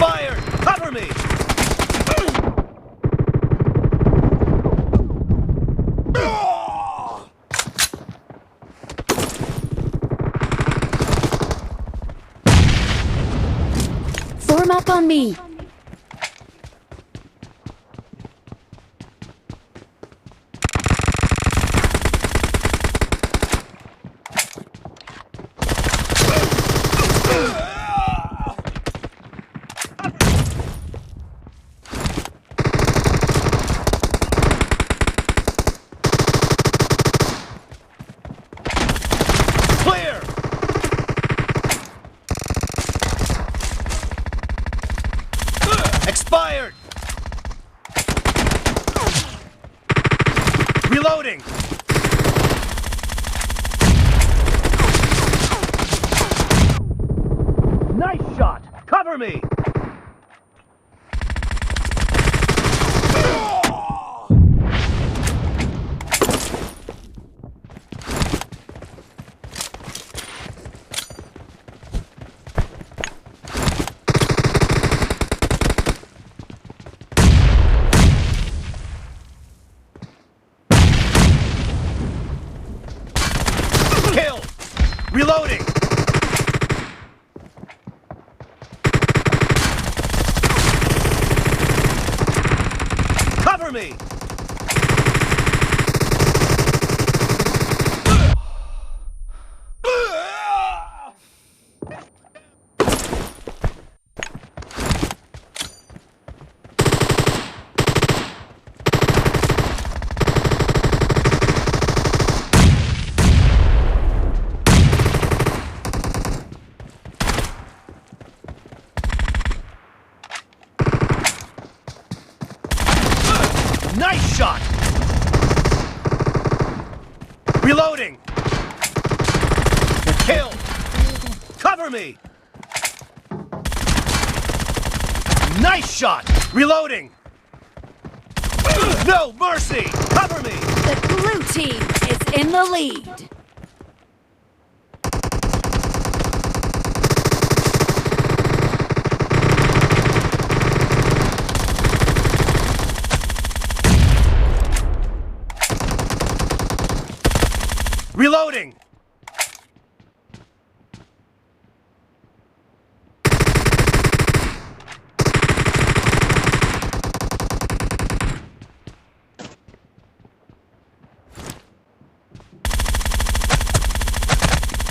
Expired! Cover me! Form up on me. Expired! Reloading! Nice shot! Cover me! Reloading! Cover me! Nice shot! Reloading! Kill! Cover me! Nice shot! Reloading! No mercy! Cover me! The blue team is in the lead. Reloading!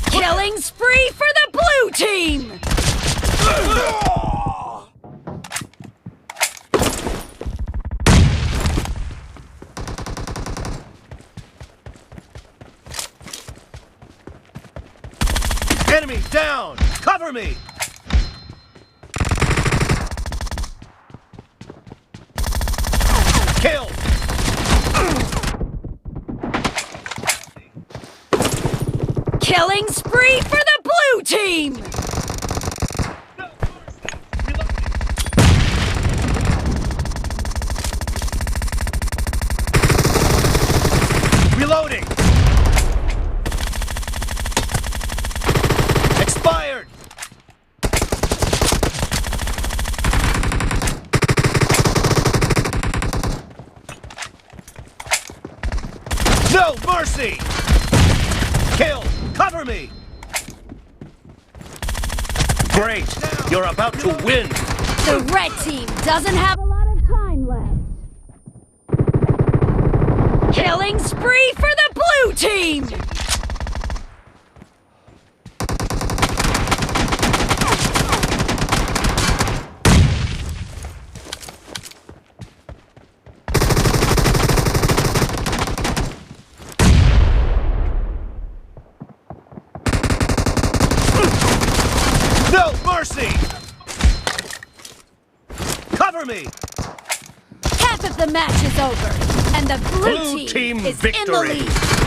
Killing spree for the blue team! Enemy down! Cover me! Kill! Killing spree for the blue team! Reloading! Expired! No mercy! Kill! Cover me! Great! You're about to win! The red team doesn't have a lot of time left. Killing spree for the blue team! No mercy! Cover me! Half of the match is over, and the blue Blue team is victory. in the lead.